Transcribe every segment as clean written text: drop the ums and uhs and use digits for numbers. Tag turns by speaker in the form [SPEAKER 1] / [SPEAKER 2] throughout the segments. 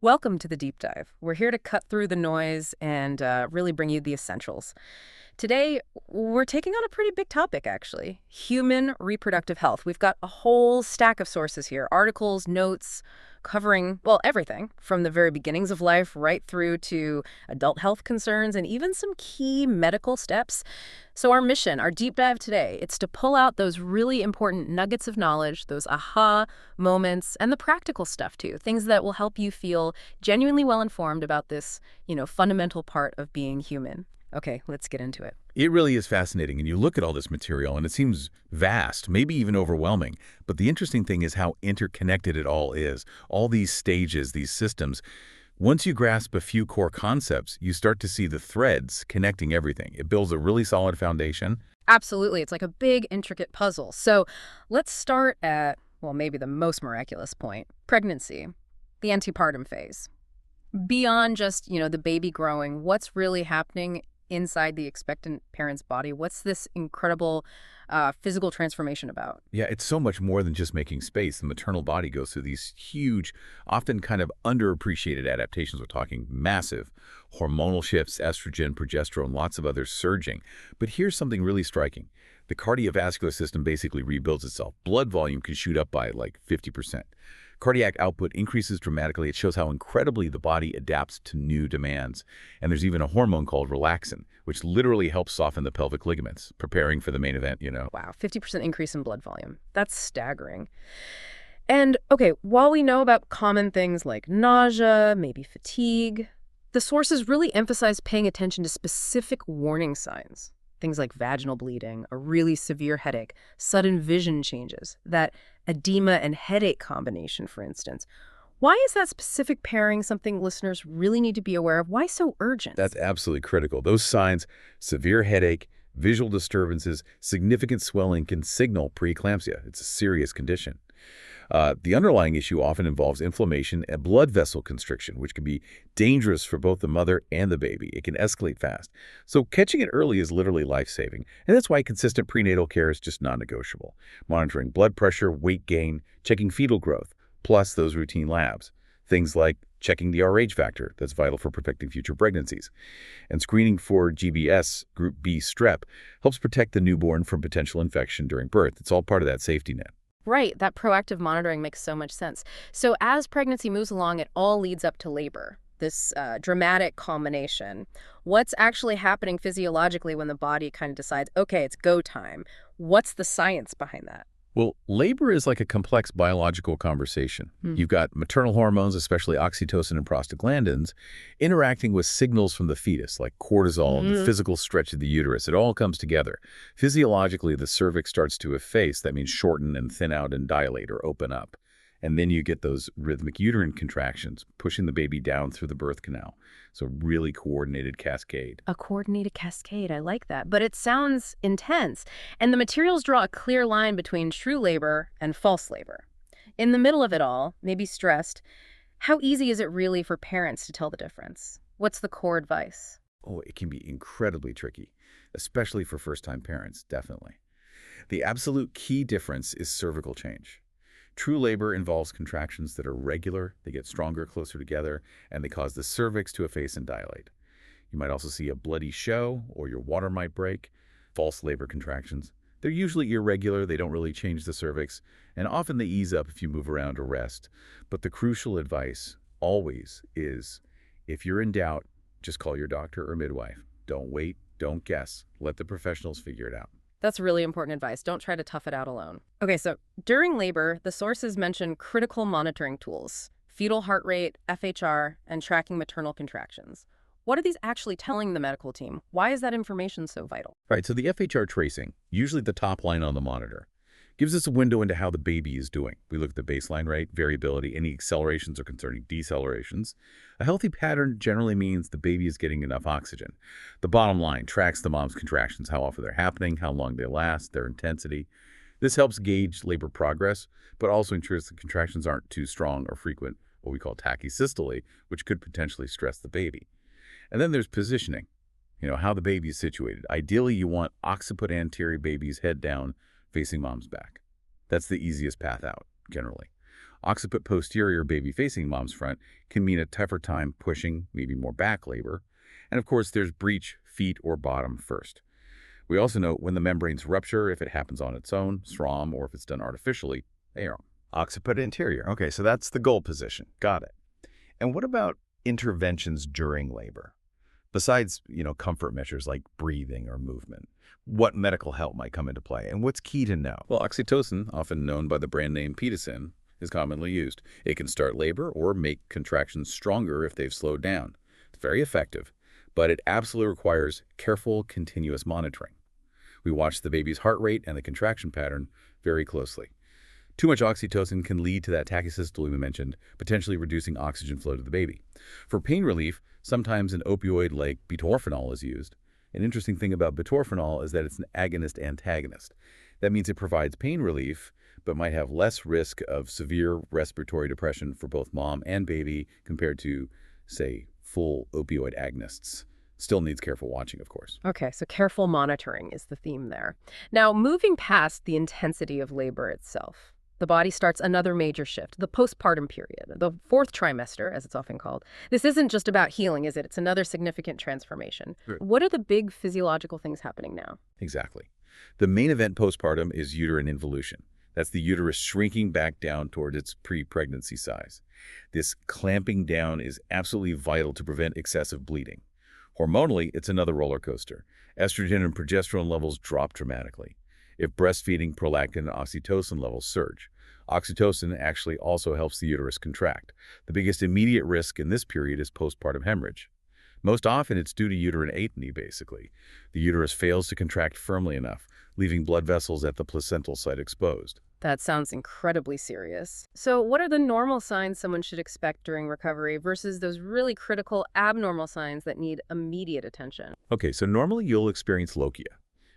[SPEAKER 1] Welcome to the deep dive. We're here to cut through the noise and really bring you the essentials. Today, we're taking on a pretty big topic, actually human reproductive health. We've got a whole stack of sources here articles, notes, covering, well, everything from the very beginnings of life right through to adult health concerns and even some key medical steps. So, our mission, our deep dive today, it's to pull out those really important nuggets of knowledge, those aha moments, and the practical stuff too, things that will help you feel genuinely well informed about this, fundamental part of being human. Okay, let's get into it.
[SPEAKER 2] It really is fascinating, and you look at all this material, and it seems vast, maybe even overwhelming. But the interesting thing is how interconnected it all is. All these stages, these systems. Once you grasp a few core concepts, you start to see the threads connecting everything. It builds a really solid foundation.
[SPEAKER 1] Absolutely. It's like a big, intricate puzzle. So let's start at, well, maybe the most miraculous point pregnancy, the antepartum phase. Beyond just, the baby growing, what's really happening inside the expectant parent's body? What's this incredible physical transformation about?
[SPEAKER 2] Yeah, it's so much more than just making space. The maternal body goes through these huge, often kind of underappreciated adaptations. We're talking massive hormonal shifts, estrogen, progesterone, lots of others surging. But here's something really striking. The cardiovascular system basically rebuilds itself. Blood volume can shoot up by like 50%. Cardiac output increases dramatically. It shows how incredibly the body adapts to new demands. And there's even a hormone called relaxin, which literally helps soften the pelvic ligaments, preparing for the main event.
[SPEAKER 1] Wow, 50% increase in blood volume. That's staggering. And okay, while we know about common things like nausea, maybe fatigue, the sources really emphasize paying attention to specific warning signs. Things like vaginal bleeding, a really severe headache, sudden vision changes, that edema and headache combination, for instance. Why is that specific pairing something listeners really need to be aware of? Why so urgent?
[SPEAKER 2] That's absolutely critical. Those signs, severe headache, visual disturbances, significant swelling can signal preeclampsia. It's a serious condition. The underlying issue often involves inflammation and blood vessel constriction, which can be dangerous for both the mother and the baby. It can escalate fast. So catching it early is literally life-saving. And that's why consistent prenatal care is just non-negotiable. Monitoring blood pressure, weight gain, checking fetal growth, plus those routine labs. Things like checking the Rh factor that's vital for protecting future pregnancies. And screening for GBS, Group B strep, helps protect the newborn from potential infection during birth. It's all part of that safety net.
[SPEAKER 1] Right, that proactive monitoring makes so much sense. So as pregnancy moves along, it all leads up to labor, this dramatic culmination. What's actually happening physiologically when the body kind of decides, okay, it's go time? What's the science behind that?
[SPEAKER 2] Well, labor is like a complex biological conversation. You've got maternal hormones, especially oxytocin and prostaglandins, interacting with signals from the fetus, like cortisol and the physical stretch of the uterus. It all comes together. Physiologically, the cervix starts to efface. That means shorten and thin out and dilate or open up. And then you get those rhythmic uterine contractions, pushing the baby down through the birth canal. So really coordinated cascade.
[SPEAKER 1] A coordinated cascade, I like that. But it sounds intense. And the materials draw a clear line between true labor and false labor. In the middle of it all, maybe stressed, how easy is it really for parents to tell the difference? What's the core advice?
[SPEAKER 2] Oh, it can be incredibly tricky, especially for first-time parents, definitely. The absolute key difference is cervical change. True labor involves contractions that are regular, they get stronger closer together, and they cause the cervix to efface and dilate. You might also see a bloody show, or your water might break. False labor contractions. They're usually irregular, they don't really change the cervix, and often they ease up if you move around or rest. But the crucial advice, always, is if you're in doubt, just call your doctor or midwife. Don't wait, don't guess. Let the professionals figure it out.
[SPEAKER 1] That's really important advice. Don't try to tough it out alone. Okay, so during labor, the sources mention critical monitoring tools, fetal heart rate, FHR, and tracking maternal contractions. What are these actually telling the medical team? Why is that information so vital?
[SPEAKER 2] Right, so the FHR tracing, usually the top line on the monitor, gives us a window into how the baby is doing. We look at the baseline rate, variability, any accelerations or concerning decelerations. A healthy pattern generally means the baby is getting enough oxygen. The bottom line tracks the mom's contractions, how often they're happening, how long they last, their intensity. This helps gauge labor progress, but also ensures the contractions aren't too strong or frequent, what we call tachysystole, which could potentially stress the baby. And then there's positioning, how the baby is situated. Ideally, you want occiput anterior, baby's head down, facing mom's back. That's the easiest path out, generally. Occiput posterior, baby facing mom's front, can mean a tougher time pushing, maybe more back labor. And of course, there's breech, feet, or bottom first. We also know when the membranes rupture, if it happens on its own, SROM, or if it's done artificially, ARM.
[SPEAKER 3] Occiput anterior. Okay, so that's the goal position. Got it. And what about interventions during labor? Besides, comfort measures like breathing or movement, what medical help might come into play, and what's key to know?
[SPEAKER 2] Well, oxytocin, often known by the brand name Pitocin, is commonly used. It can start labor or make contractions stronger if they've slowed down. It's very effective, but it absolutely requires careful, continuous monitoring. We watch the baby's heart rate and the contraction pattern very closely. Too much oxytocin can lead to that tachysystole we mentioned, potentially reducing oxygen flow to the baby. For pain relief, sometimes an opioid like butorphanol is used. An interesting thing about butorphanol is that it's an agonist-antagonist. That means it provides pain relief, but might have less risk of severe respiratory depression for both mom and baby compared to, say, full opioid agonists. Still needs careful watching, of course.
[SPEAKER 1] Okay, so careful monitoring is the theme there. Now, moving past the intensity of labor itself, the body starts another major shift, the postpartum period, the fourth trimester, as it's often called. This isn't just about healing, is it? It's another significant transformation.
[SPEAKER 2] Sure.
[SPEAKER 1] What are the big physiological things happening now?
[SPEAKER 2] Exactly. The main event postpartum is uterine involution. That's the uterus shrinking back down toward its pre-pregnancy size. This clamping down is absolutely vital to prevent excessive bleeding. Hormonally, it's another roller coaster. Estrogen and progesterone levels drop dramatically. If breastfeeding, prolactin and oxytocin levels surge. Oxytocin actually also helps the uterus contract. The biggest immediate risk in this period is postpartum hemorrhage. Most often, it's due to uterine atony, basically. The uterus fails to contract firmly enough, leaving blood vessels at the placental site exposed.
[SPEAKER 1] That sounds incredibly serious. So what are the normal signs someone should expect during recovery versus those really critical abnormal signs that need immediate attention?
[SPEAKER 2] Okay, so normally you'll experience lochia.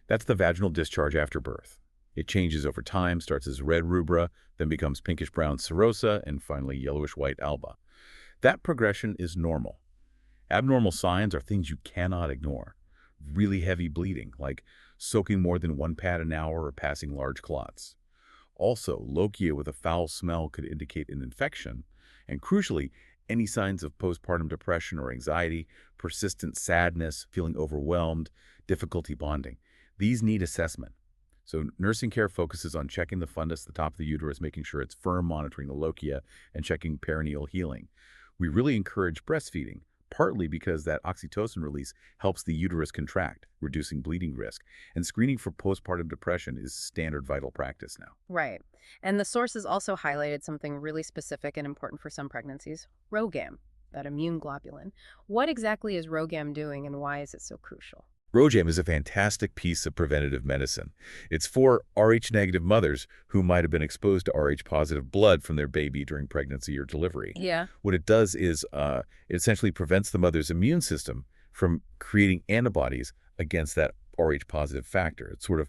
[SPEAKER 2] That's the vaginal discharge after birth. It changes over time, starts as red rubra, then becomes pinkish-brown serosa, and finally yellowish-white alba. That progression is normal. Abnormal signs are things you cannot ignore. Really heavy bleeding, like soaking more than 1 pad an hour or passing large clots. Also, lochia with a foul smell could indicate an infection. And crucially, any signs of postpartum depression or anxiety, persistent sadness, feeling overwhelmed, difficulty bonding. These need assessment. So nursing care focuses on checking the fundus at the top of the uterus, making sure it's firm, monitoring the lochia, and checking perineal healing. We really encourage breastfeeding, partly because that oxytocin release helps the uterus contract, reducing bleeding risk. And screening for postpartum depression is standard vital practice now.
[SPEAKER 1] Right. And the sources also highlighted something really specific and important for some pregnancies, RhoGAM, that immune globulin. What exactly is RhoGAM doing and why is it so crucial?
[SPEAKER 2] RhoGAM is a fantastic piece of preventative medicine. It's for Rh-negative mothers who might have been exposed to Rh-positive blood from their baby during pregnancy or delivery.
[SPEAKER 1] Yeah.
[SPEAKER 2] What it does is it essentially prevents the mother's immune system from creating antibodies against that Rh-positive factor. It sort of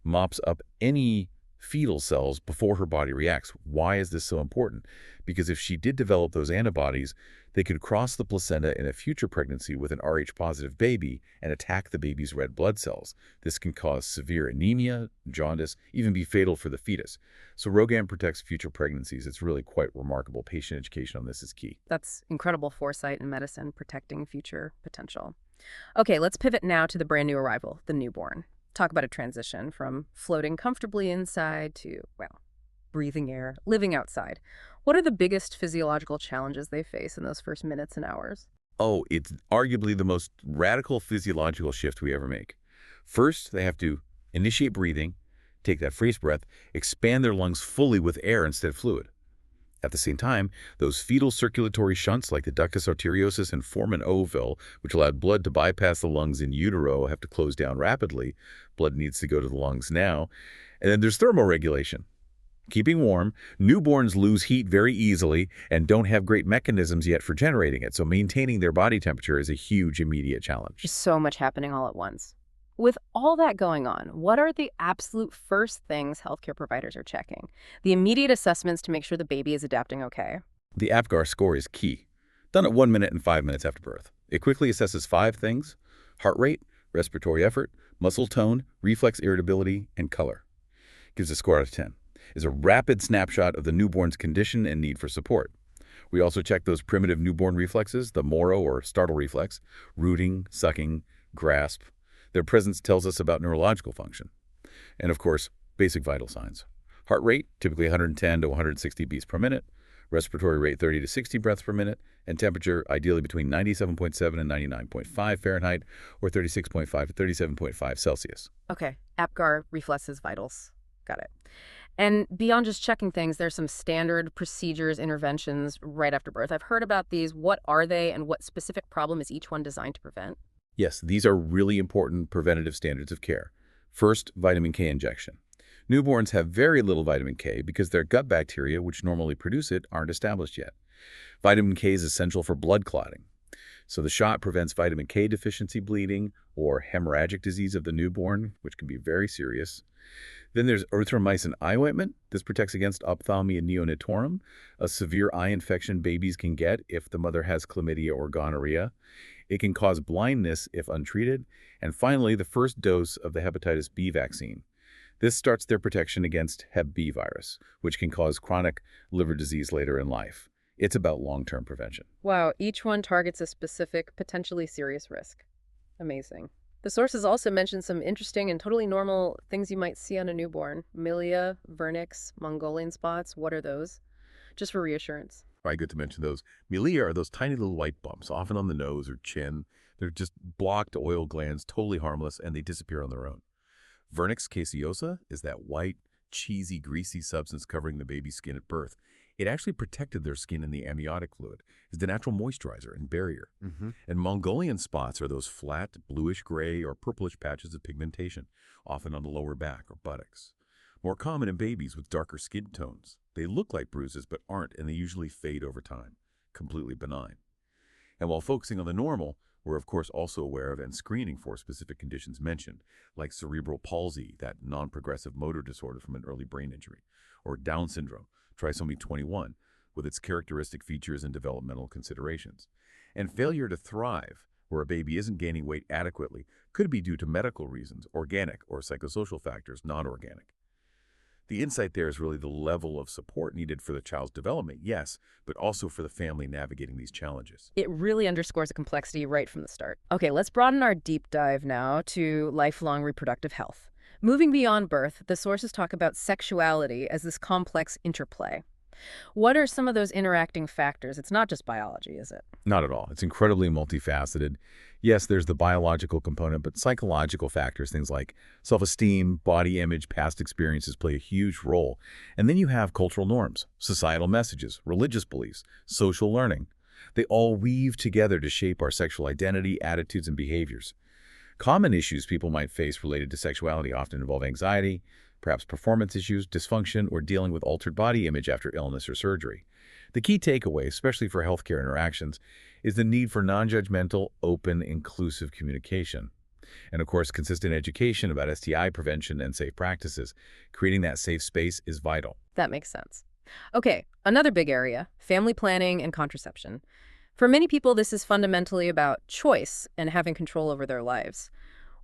[SPEAKER 2] mops up any fetal cells before her body reacts. Why is this so important? Because if she did develop those antibodies, they could cross the placenta in a future pregnancy with an Rh-positive baby and attack the baby's red blood cells. This can cause severe anemia, jaundice, even be fatal for the fetus. So RhoGAM protects future pregnancies. It's really quite remarkable. Patient education on this is key.
[SPEAKER 1] That's incredible foresight in medicine, protecting future potential. Okay, let's pivot now to the brand new arrival, the newborn. Talk about a transition from floating comfortably inside to, well, breathing air, living outside. What are the biggest physiological challenges they face in those first minutes and hours?
[SPEAKER 2] Oh, it's arguably the most radical physiological shift we ever make. First, they have to initiate breathing, take that freeze breath, expand their lungs fully with air instead of fluid. At the same time, those fetal circulatory shunts like the ductus arteriosus and foramen ovale, which allowed blood to bypass the lungs in utero, have to close down rapidly. Blood needs to go to the lungs now. And then there's thermoregulation. Keeping warm, newborns lose heat very easily and don't have great mechanisms yet for generating it, so maintaining their body temperature is a huge immediate challenge.
[SPEAKER 1] There's so much happening all at once. With all that going on, what are the absolute first things healthcare providers are checking? The immediate assessments to make sure the baby is adapting okay.
[SPEAKER 2] The APGAR score is key. Done at 1 minute and 5 minutes after birth. It quickly assesses 5 things: heart rate, respiratory effort, muscle tone, reflex irritability, and color. Gives a score out of 10. is a rapid snapshot of the newborn's condition and need for support. We also check those primitive newborn reflexes, the Moro or startle reflex, rooting, sucking, grasp. Their presence tells us about neurological function. And of course, basic vital signs. Heart rate, typically 110 to 160 beats per minute. Respiratory rate, 30 to 60 breaths per minute. And temperature, ideally between 97.7 and 99.5 Fahrenheit or 36.5 to 37.5 Celsius.
[SPEAKER 1] Okay, APGAR reflexes vitals. Got it. And beyond just checking things, there's some standard procedures, interventions right after birth. I've heard about these. What are they, and what specific problem is each one designed to prevent?
[SPEAKER 2] Yes, these are really important preventative standards of care. First, vitamin K injection. Newborns have very little vitamin K because their gut bacteria, which normally produce it, aren't established yet. Vitamin K is essential for blood clotting. So the shot prevents vitamin K deficiency bleeding or hemorrhagic disease of the newborn, which can be very serious. Then there's erythromycin eye ointment. This protects against ophthalmia neonatorum, a severe eye infection babies can get if the mother has chlamydia or gonorrhea. It can cause blindness if untreated. And finally, the first dose of the hepatitis B vaccine. This starts their protection against Hep B virus, which can cause chronic liver disease later in life. It's about long-term prevention.
[SPEAKER 1] Wow, each one targets a specific, potentially serious risk. Amazing. The sources also mention some interesting and totally normal things you might see on a newborn. Milia, vernix, Mongolian spots. What are those? Just for reassurance.
[SPEAKER 3] Right, good to mention those. Milia are those tiny little white bumps, often on the nose or chin. They're just blocked oil glands, totally harmless, and they disappear on their own. Vernix caseosa is that white, cheesy, greasy substance covering the baby's skin at birth. It actually protected their skin in the amniotic fluid. It's the natural moisturizer and barrier. And Mongolian spots are those flat, bluish-gray or purplish patches of pigmentation, often on the lower back or buttocks. More common in babies with darker skin tones. They look like bruises but aren't, and they usually fade over time. Completely benign. And while focusing on the normal, we're of course also aware of and screening for specific conditions mentioned, like cerebral palsy, that non-progressive motor disorder from an early brain injury, or Down syndrome, trisomy 21, with its characteristic features and developmental considerations. And failure to thrive, where a baby isn't gaining weight adequately, could be due to medical reasons, organic or psychosocial factors, non-organic. The insight there is really the level of support needed for the child's development, yes, but also for the family navigating these challenges.
[SPEAKER 1] It really underscores the complexity right from the start. Okay, let's broaden our deep dive now to lifelong reproductive health. Moving beyond birth, the sources talk about sexuality as this complex interplay. What are some of those interacting factors? It's not just biology, is it?
[SPEAKER 2] Not at all. It's incredibly multifaceted. Yes, there's the biological component, but psychological factors, things like self-esteem, body image, past experiences play a huge role. And then you have cultural norms, societal messages, religious beliefs, social learning. They all weave together to shape our sexual identity, attitudes, and behaviors. Common issues people might face related to sexuality often involve anxiety, perhaps performance issues, dysfunction, or dealing with altered body image after illness or surgery. The key takeaway, especially for healthcare interactions, is the need for non-judgmental, open, inclusive communication. And of course, consistent education about STI prevention and safe practices. Creating that safe space is vital.
[SPEAKER 1] That makes sense. Okay, another big area, family planning and contraception. For many people, this is fundamentally about choice and having control over their lives.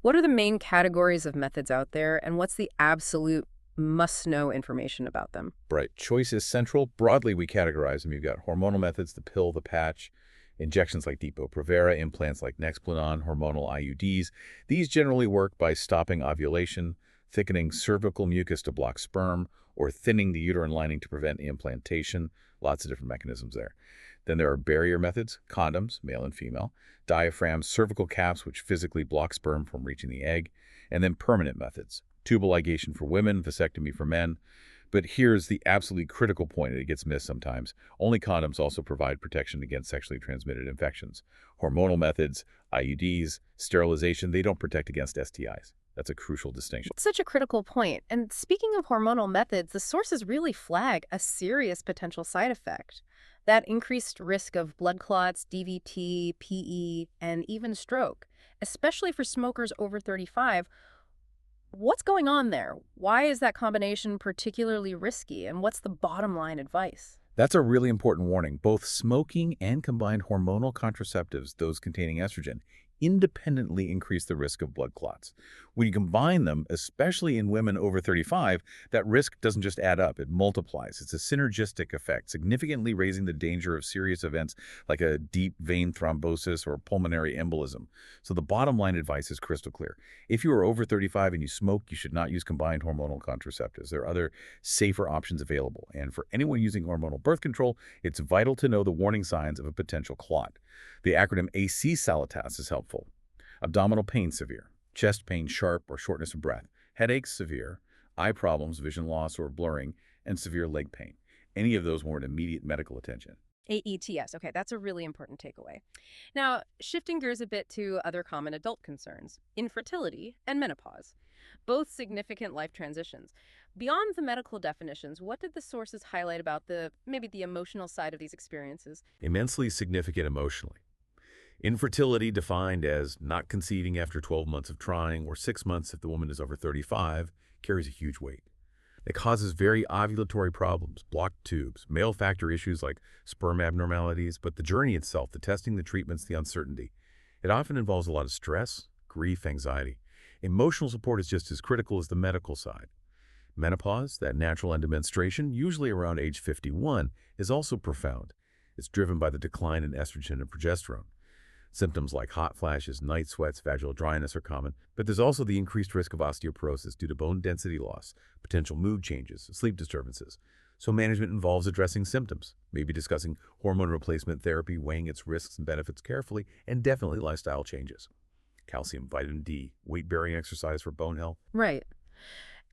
[SPEAKER 1] What are the main categories of methods out there, and what's the absolute must-know information about them?
[SPEAKER 2] Right. Choice is central. Broadly, we categorize them. You've got hormonal methods, the pill, the patch, injections like Depo-Provera, implants like Nexplanon, hormonal IUDs. These generally work by stopping ovulation, thickening cervical mucus to block sperm, or thinning the uterine lining to prevent implantation. Lots of different mechanisms there. Then there are barrier methods, condoms, male and female, diaphragms, cervical caps, which physically block sperm from reaching the egg, and then permanent methods, tubal ligation for women, vasectomy for men. But here's the absolutely critical point, and it gets missed sometimes. Only condoms also provide protection against sexually transmitted infections. Hormonal methods, IUDs, sterilization, they don't protect against STIs. That's a crucial distinction.
[SPEAKER 1] Such a critical point. And speaking of hormonal methods, the sources really flag a serious potential side effect. That increased risk of blood clots, DVT, PE, and even stroke, especially for smokers over 35. What's going on there? Why is that combination particularly risky, and what's the bottom line advice?
[SPEAKER 2] That's a really important warning. Both smoking and combined hormonal contraceptives, those containing estrogen, independently increase the risk of blood clots. When you combine them, especially in women over 35, that risk doesn't just add up, it multiplies. It's a synergistic effect, significantly raising the danger of serious events like a deep vein thrombosis or pulmonary embolism. So the bottom line advice is crystal clear. If you are over 35 and you smoke, you should not use combined hormonal contraceptives. There are other safer options available. And for anyone using hormonal birth control, it's vital to know the warning signs of a potential clot. The acronym AC Salitas is helpful. Abdominal pain severe, chest pain sharp or shortness of breath, headaches severe, eye problems, vision loss or blurring, and severe leg pain. Any of those warrant immediate medical attention.
[SPEAKER 1] AETS. Okay, that's a really important takeaway. Now, shifting gears a bit to other common adult concerns, infertility and menopause, both significant life transitions. Beyond the medical definitions, what did the sources highlight about maybe the emotional side of these experiences?
[SPEAKER 2] Immensely significant emotionally. Infertility defined as not conceiving after 12 months of trying or 6 months if the woman is over 35 carries a huge weight. It causes very ovulatory problems, blocked tubes, male factor issues like sperm abnormalities, but the journey itself, the testing, the treatments, the uncertainty, it often involves a lot of stress, grief, anxiety. Emotional support is just as critical as the medical side. Menopause, that natural end of menstruation, usually around age 51, is also profound. It's driven by the decline in estrogen and progesterone. Symptoms like hot flashes, night sweats, vaginal dryness are common, but there's also the increased risk of osteoporosis due to bone density loss, potential mood changes, sleep disturbances. So management involves addressing symptoms, maybe discussing hormone replacement therapy, weighing its risks and benefits carefully, and definitely lifestyle changes. Calcium, vitamin D, weight-bearing exercise for bone health.
[SPEAKER 1] Right.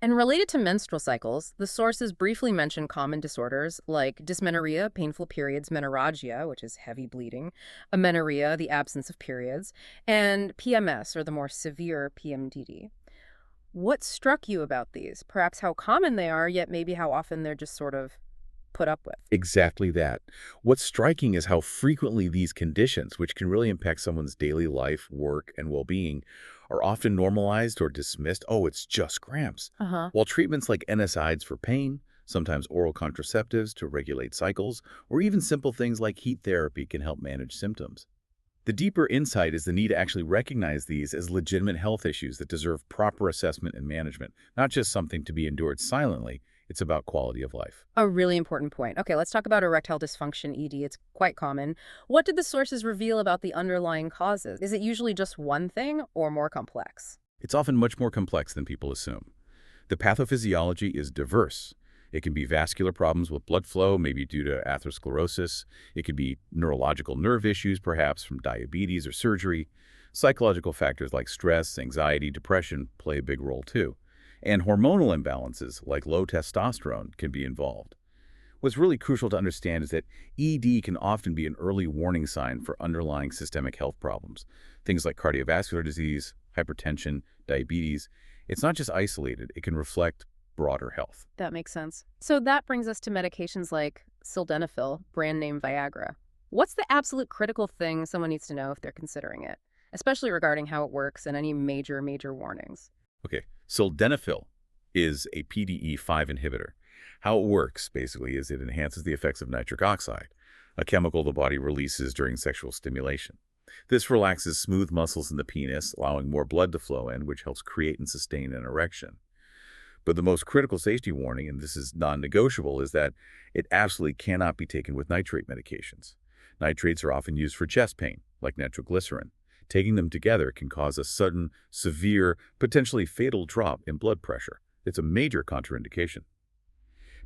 [SPEAKER 1] And related to menstrual cycles, the sources briefly mention common disorders like dysmenorrhea, painful periods, menorrhagia, which is heavy bleeding, amenorrhea, the absence of periods, and PMS, or the more severe PMDD. What struck you about these? Perhaps how common they are, yet maybe how often they're just sort of put up with.
[SPEAKER 2] Exactly that. What's striking is how frequently these conditions, which can really impact someone's daily life, work, and well-being, are often normalized or dismissed. Oh, it's just cramps. While treatments like NSAIDs for pain, sometimes oral contraceptives to regulate cycles, or even simple things like heat therapy can help manage symptoms. The deeper insight is the need to actually recognize these as legitimate health issues that deserve proper assessment and management, not just something to be endured silently. It's about quality of life.
[SPEAKER 1] A really important point. Okay, let's talk about erectile dysfunction, ED. It's quite common. What did the sources reveal about the underlying causes? Is it usually just one thing or more complex?
[SPEAKER 2] It's often much more complex than people assume. The pathophysiology is diverse. It can be vascular problems with blood flow, maybe due to atherosclerosis. It could be neurological nerve issues, perhaps from diabetes or surgery. Psychological factors like stress, anxiety, depression play a big role too. And hormonal imbalances like low testosterone can be involved. What's really crucial to understand is that ED can often be an early warning sign for underlying systemic health problems. Things like cardiovascular disease, hypertension, diabetes. It's not just isolated, it can reflect broader health.
[SPEAKER 1] That makes sense. So that brings us to medications like sildenafil, brand name Viagra. What's the absolute critical thing someone needs to know if they're considering it, especially regarding how it works and any major warnings?
[SPEAKER 2] Okay, sildenafil is a PDE5 inhibitor. How it works, basically, is it enhances the effects of nitric oxide, a chemical the body releases during sexual stimulation. This relaxes smooth muscles in the penis, allowing more blood to flow in, which helps create and sustain an erection. But the most critical safety warning, and this is non-negotiable, is that it absolutely cannot be taken with nitrate medications. Nitrates are often used for chest pain, like nitroglycerin. Taking them together can cause a sudden, severe, potentially fatal drop in blood pressure. It's a major contraindication.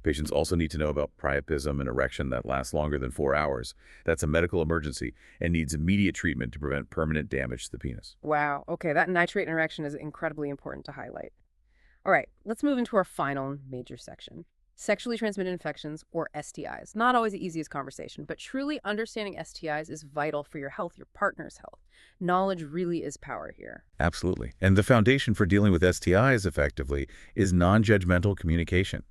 [SPEAKER 2] Patients also need to know about priapism and erection that lasts longer than 4 hours. That's a medical emergency and needs immediate treatment to prevent permanent damage to the penis.
[SPEAKER 1] Wow. Okay, that nitrate interaction is incredibly important to highlight. All right, let's move into our final major section. Sexually transmitted infections, or STIs. Not always the easiest conversation, but truly understanding STIs is vital for your health, your partner's health. Knowledge really is power here.
[SPEAKER 2] Absolutely. And the foundation for dealing with STIs effectively is non-judgmental communication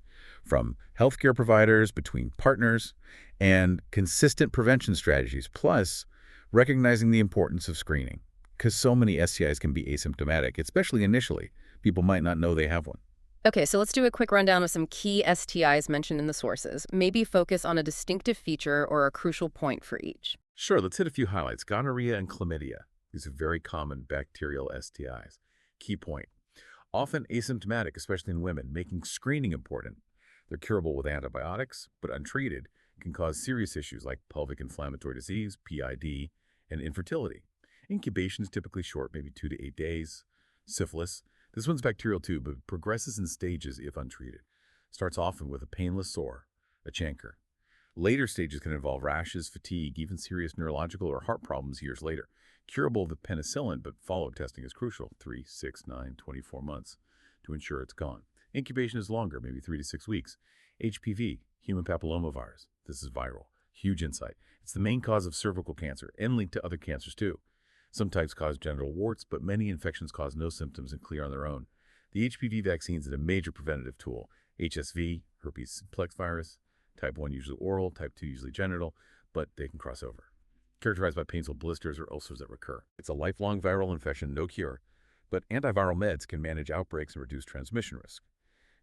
[SPEAKER 2] from healthcare providers, between partners, and consistent prevention strategies, plus recognizing the importance of screening. Because so many STIs can be asymptomatic, especially initially. People might not know they have one.
[SPEAKER 1] Okay, so let's do a quick rundown of some key STIs mentioned in the sources. Maybe focus on a distinctive feature or a crucial point for each.
[SPEAKER 2] Sure, let's hit a few highlights. Gonorrhea and chlamydia. These are very common bacterial STIs. Key point: often asymptomatic, especially in women, making screening important. They're curable with antibiotics, but untreated can cause serious issues like pelvic inflammatory disease, PID, and infertility. Incubation is typically short, maybe 2 to 8 days. Syphilis. This one's bacterial too, but progresses in stages if untreated. Starts often with a painless sore, a chancre. Later stages can involve rashes, fatigue, even serious neurological or heart problems years later. Curable with penicillin, but follow-up testing is crucial, 3, 6, 9, 24 months, to ensure it's gone. Incubation is longer, maybe 3 to 6 weeks. HPV, human papillomavirus. This is viral. Huge insight. It's the main cause of cervical cancer and linked to other cancers too. Some types cause genital warts, but many infections cause no symptoms and clear on their own. The HPV vaccine is a major preventative tool. HSV, herpes simplex virus, type 1 usually oral, type 2 usually genital, but they can cross over. Characterized by painful blisters or ulcers that recur. It's a lifelong viral infection, no cure, but antiviral meds can manage outbreaks and reduce transmission risk.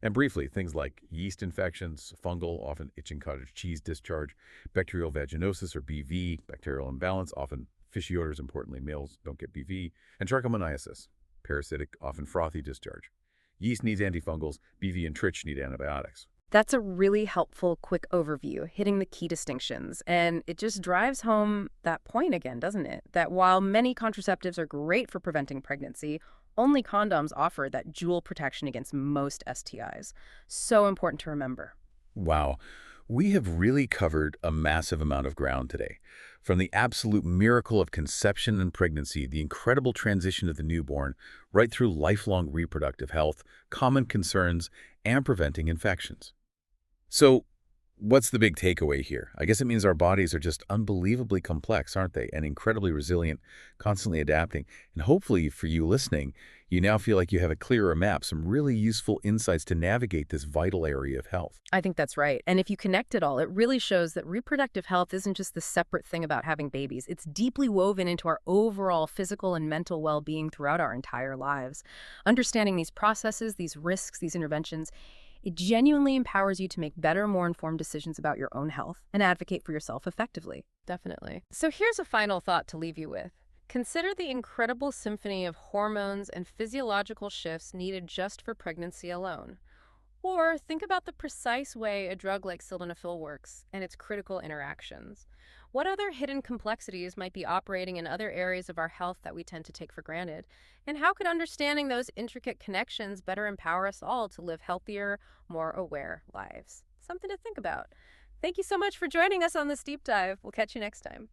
[SPEAKER 2] And briefly, things like yeast infections, fungal, often itching cottage cheese discharge, bacterial vaginosis or BV, bacterial imbalance, often fishy odors, importantly males don't get BV, and trichomoniasis, parasitic, often frothy discharge. Yeast needs antifungals, BV and trich need antibiotics.
[SPEAKER 1] That's a really helpful, quick overview, hitting the key distinctions. And it just drives home that point again, doesn't it? That while many contraceptives are great for preventing pregnancy, only condoms offer that dual protection against most STIs. So important to remember.
[SPEAKER 2] Wow, we have really covered a massive amount of ground today. From the absolute miracle of conception and pregnancy, the incredible transition of the newborn, right through lifelong reproductive health, common concerns, and preventing infections. So, what's the big takeaway here? I guess it means our bodies are just unbelievably complex, aren't they? And incredibly resilient, constantly adapting. And hopefully for you listening, you now feel like you have a clearer map, some really useful insights to navigate this vital area of health.
[SPEAKER 1] I think that's right. And if you connect it all, it really shows that reproductive health isn't just the separate thing about having babies. It's deeply woven into our overall physical and mental well-being throughout our entire lives. Understanding these processes, these risks, these interventions, it genuinely empowers you to make better, more informed decisions about your own health and advocate for yourself effectively. Definitely. So here's a final thought to leave you with. Consider the incredible symphony of hormones and physiological shifts needed just for pregnancy alone. Or think about the precise way a drug like sildenafil works and its critical interactions. What other hidden complexities might be operating in other areas of our health that we tend to take for granted? And how could understanding those intricate connections better empower us all to live healthier, more aware lives? Something to think about. Thank you so much for joining us on this deep dive. We'll catch you next time.